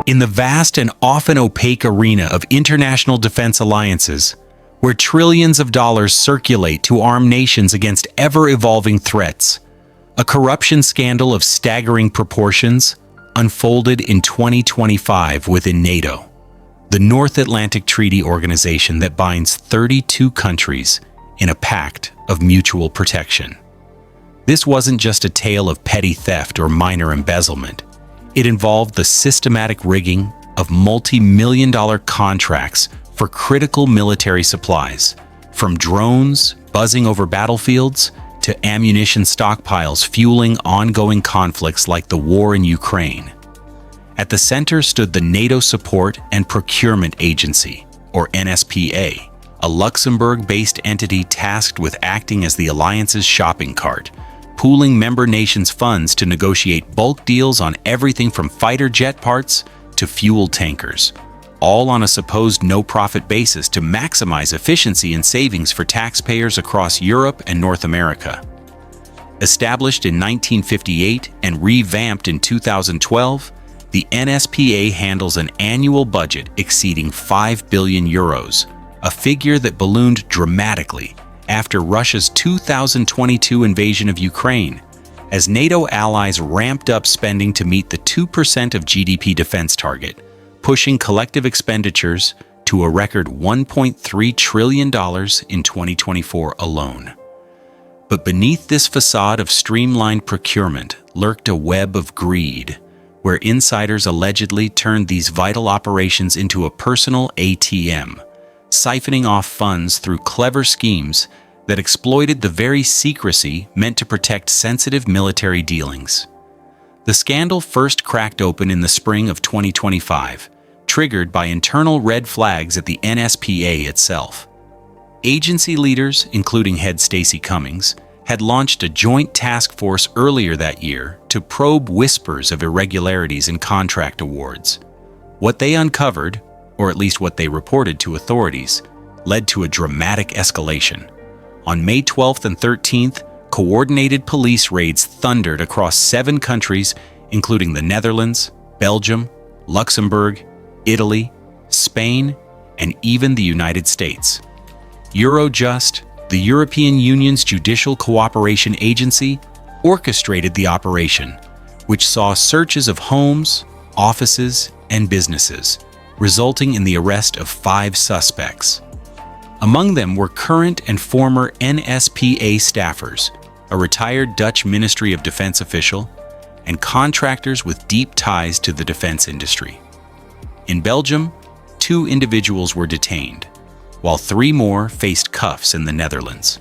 In the vast and often opaque arena of international defense alliances, where trillions of dollars circulate to arm nations against ever-evolving threats, a corruption scandal of staggering proportions unfolded in 2025 within NATO, the North Atlantic Treaty Organization that binds 32 countries in a pact of mutual protection. This wasn't just a tale of petty theft or minor embezzlement. It involved the systematic rigging of multi-million-dollar contracts for critical military supplies, from drones buzzing over battlefields to ammunition stockpiles fueling ongoing conflicts like the war in Ukraine. At the center stood the NATO Support and Procurement Agency, or NSPA, a Luxembourg-based entity tasked with acting as the alliance's shopping cart, pooling member nations' funds to negotiate bulk deals on everything from fighter jet parts to fuel tankers, all on a supposed no-profit basis to maximize efficiency and savings for taxpayers across Europe and North America. Established in 1958 and revamped in 2012, the NSPA handles an annual budget exceeding 5 billion euros, a figure that ballooned dramatically after Russia's 2022 invasion of Ukraine, as NATO allies ramped up spending to meet the 2% of GDP defense target, pushing collective expenditures to a record $1.3 trillion in 2024 alone. But beneath this facade of streamlined procurement lurked a web of greed, where insiders allegedly turned these vital operations into a personal ATM, siphoning off funds through clever schemes that exploited the very secrecy meant to protect sensitive military dealings. The scandal first cracked open in the spring of 2025, triggered by internal red flags at the NSPA itself. Agency leaders, including head Stacey Cummings, had launched a joint task force earlier that year to probe whispers of irregularities in contract awards. What they uncovered, or at least what they reported to authorities, led to a dramatic escalation. On May 12th and 13th, coordinated police raids thundered across 7 countries, including the Netherlands, Belgium, Luxembourg, Italy, Spain, and even the United States. Eurojust, the European Union's judicial cooperation agency, orchestrated the operation, which saw searches of homes, offices, and businesses, resulting in the arrest of 5 suspects. Among them were current and former NSPA staffers, a retired Dutch Ministry of Defense official, and contractors with deep ties to the defense industry. In Belgium, 2 individuals were detained, while 3 more faced cuffs in the Netherlands.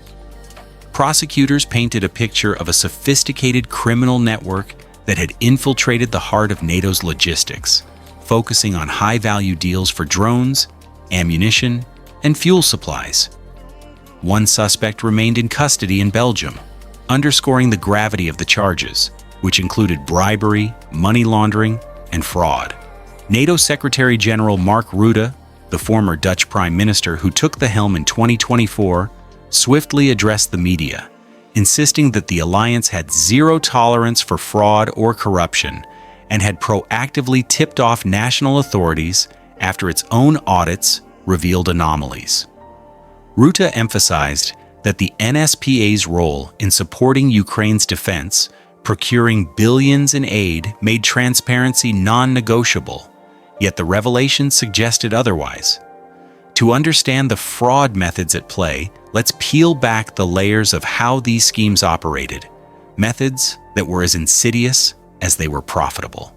Prosecutors painted a picture of a sophisticated criminal network that had infiltrated the heart of NATO's logistics, focusing on high-value deals for drones, ammunition, and fuel supplies. 1 suspect remained in custody in Belgium, underscoring the gravity of the charges, which included bribery, money laundering, and fraud. NATO Secretary General Mark Rutte, the former Dutch Prime Minister who took the helm in 2024, swiftly addressed the media, insisting that the alliance had zero tolerance for fraud or corruption and had proactively tipped off national authorities after its own audits revealed anomalies. Rutte emphasized that the NSPA's role in supporting Ukraine's defense, procuring billions in aid, made transparency non-negotiable, yet the revelations suggested otherwise. To understand the fraud methods at play, let's peel back the layers of how these schemes operated, methods that were as insidious as they were profitable.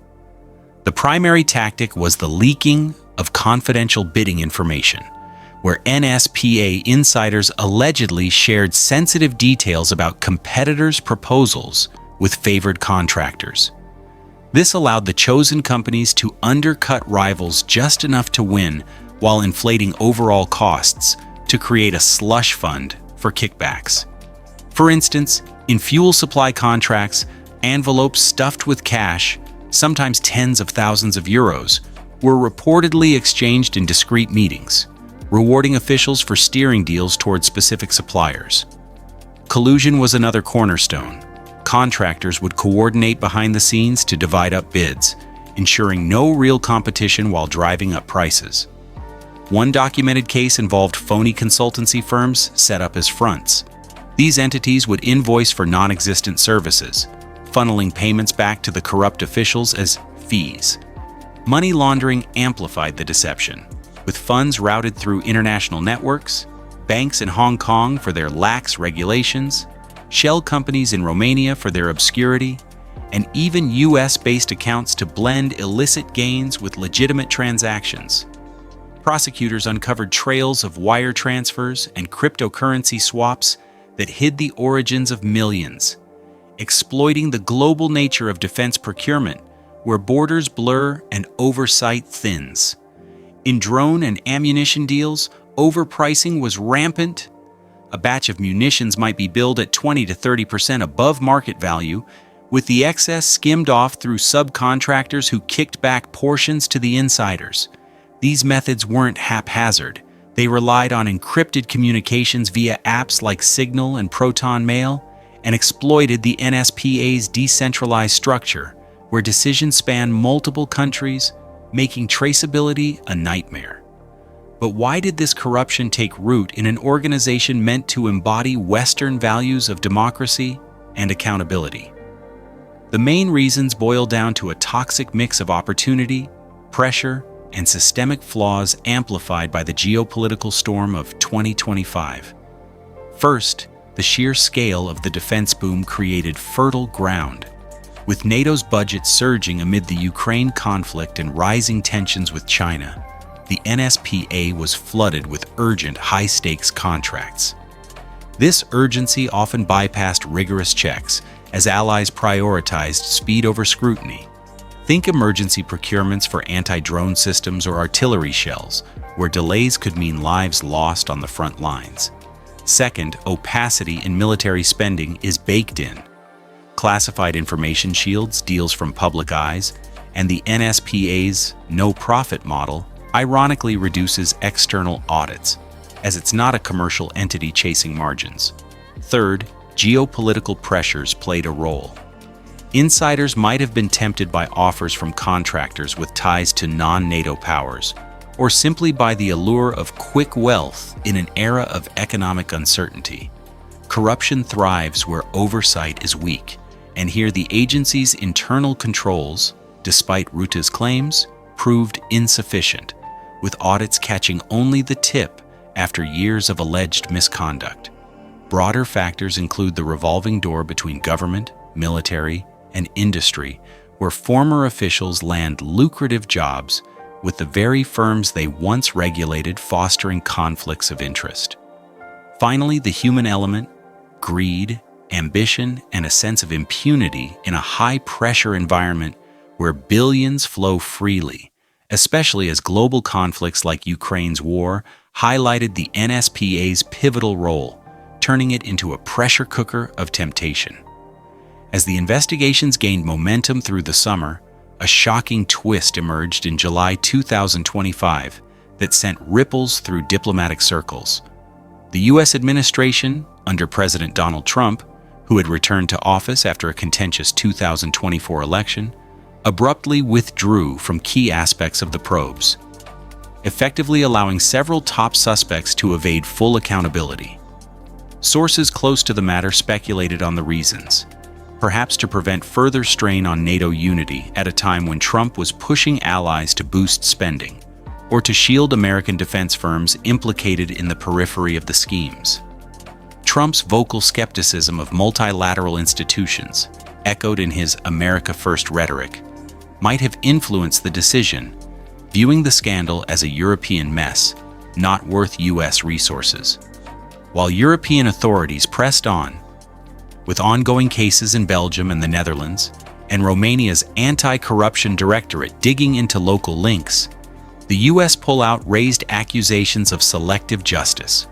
The primary tactic was the leaking of confidential bidding information, where NSPA insiders allegedly shared sensitive details about competitors' proposals with favored contractors. This allowed the chosen companies to undercut rivals just enough to win while inflating overall costs to create a slush fund for kickbacks. For instance, in fuel supply contracts, envelopes stuffed with cash, sometimes tens of thousands of euros, were reportedly exchanged in discreet meetings, rewarding officials for steering deals toward specific suppliers. Collusion was another cornerstone. Contractors would coordinate behind the scenes to divide up bids, ensuring no real competition while driving up prices. One documented case involved phony consultancy firms set up as fronts. These entities would invoice for non-existent services, funneling payments back to the corrupt officials as fees. Money laundering amplified the deception, with funds routed through international networks, banks in Hong Kong for their lax regulations, shell companies in Romania for their obscurity, and even US-based accounts to blend illicit gains with legitimate transactions. Prosecutors uncovered trails of wire transfers and cryptocurrency swaps that hid the origins of millions, exploiting the global nature of defense procurement, where borders blur and oversight thins. In drone and ammunition deals, overpricing was rampant. A batch of munitions might be billed at 20 to 30% above market value, with the excess skimmed off through subcontractors who kicked back portions to the insiders. These methods weren't haphazard. They relied on encrypted communications via apps like Signal and Proton Mail, and exploited the NSPA's decentralized structure, where decisions span multiple countries, making traceability a nightmare. But why did this corruption take root in an organization meant to embody Western values of democracy and accountability? The main reasons boil down to a toxic mix of opportunity, pressure, and systemic flaws amplified by the geopolitical storm of 2025. First, the sheer scale of the defense boom created fertile ground. With NATO's budget surging amid the Ukraine conflict and rising tensions with China, the NSPA was flooded with urgent, high-stakes contracts. This urgency often bypassed rigorous checks, as allies prioritized speed over scrutiny. Think emergency procurements for anti-drone systems or artillery shells, where delays could mean lives lost on the front lines. Second, opacity in military spending is baked in. Classified information shields deals from public eyes, and the NSPA's no-profit model ironically reduces external audits, as it's not a commercial entity chasing margins. Third, geopolitical pressures played a role. Insiders might have been tempted by offers from contractors with ties to non-NATO powers, or simply by the allure of quick wealth in an era of economic uncertainty. Corruption thrives where oversight is weak, and here the agency's internal controls, despite Rutte's claims, proved insufficient, with audits catching only the tip after years of alleged misconduct. Broader factors include the revolving door between government, military, and industry, where former officials land lucrative jobs with the very firms they once regulated, fostering conflicts of interest. Finally, the human element, greed, ambition, and a sense of impunity in a high-pressure environment where billions flow freely, especially as global conflicts like Ukraine's war highlighted the NSPA's pivotal role, turning it into a pressure cooker of temptation. As the investigations gained momentum through the summer, a shocking twist emerged in July 2025 that sent ripples through diplomatic circles. The U.S. administration, under President Donald Trump, who had returned to office after a contentious 2024 election, abruptly withdrew from key aspects of the probes, effectively allowing several top suspects to evade full accountability. Sources close to the matter speculated on the reasons, perhaps to prevent further strain on NATO unity at a time when Trump was pushing allies to boost spending, or to shield American defense firms implicated in the periphery of the schemes. Trump's vocal skepticism of multilateral institutions, echoed in his America First rhetoric, might have influenced the decision, viewing the scandal as a European mess, not worth U.S. resources. While European authorities pressed on, with ongoing cases in Belgium and the Netherlands, and Romania's anti-corruption directorate digging into local links, the U.S. pullout raised accusations of selective justice.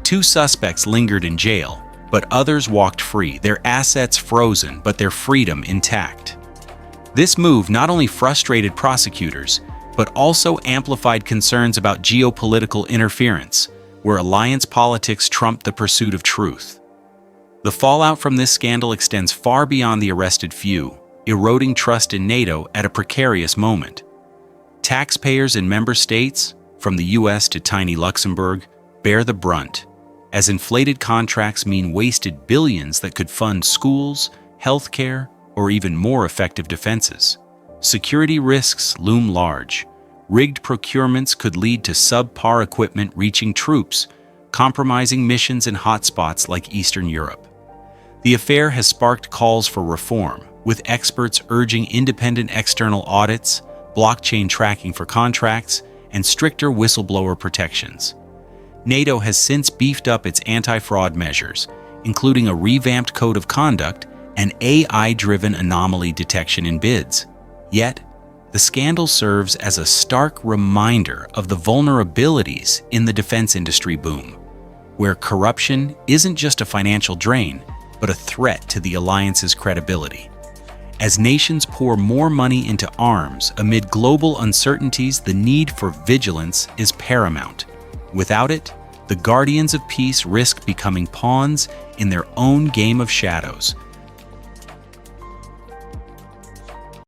2 suspects lingered in jail, but others walked free, their assets frozen but their freedom intact. This move not only frustrated prosecutors, but also amplified concerns about geopolitical interference, where alliance politics trumped the pursuit of truth. The fallout from this scandal extends far beyond the arrested few. eroding trust in NATO at a precarious moment. Taxpayers in member states, from the US to tiny Luxembourg, bear the brunt, as inflated contracts mean wasted billions that could fund schools, healthcare, or even more effective defenses. Security risks loom large. Rigged procurements could lead to subpar equipment reaching troops, compromising missions in hotspots like Eastern Europe. The affair has sparked calls for reform, with experts urging independent external audits, blockchain tracking for contracts, and stricter whistleblower protections. NATO has since beefed up its anti-fraud measures, including a revamped code of conduct and AI-driven anomaly detection in bids. Yet, the scandal serves as a stark reminder of the vulnerabilities in the defense industry boom, where corruption isn't just a financial drain, but a threat to the alliance's credibility. As nations pour more money into arms amid global uncertainties, the need for vigilance is paramount. Without it, the guardians of peace risk becoming pawns in their own game of shadows,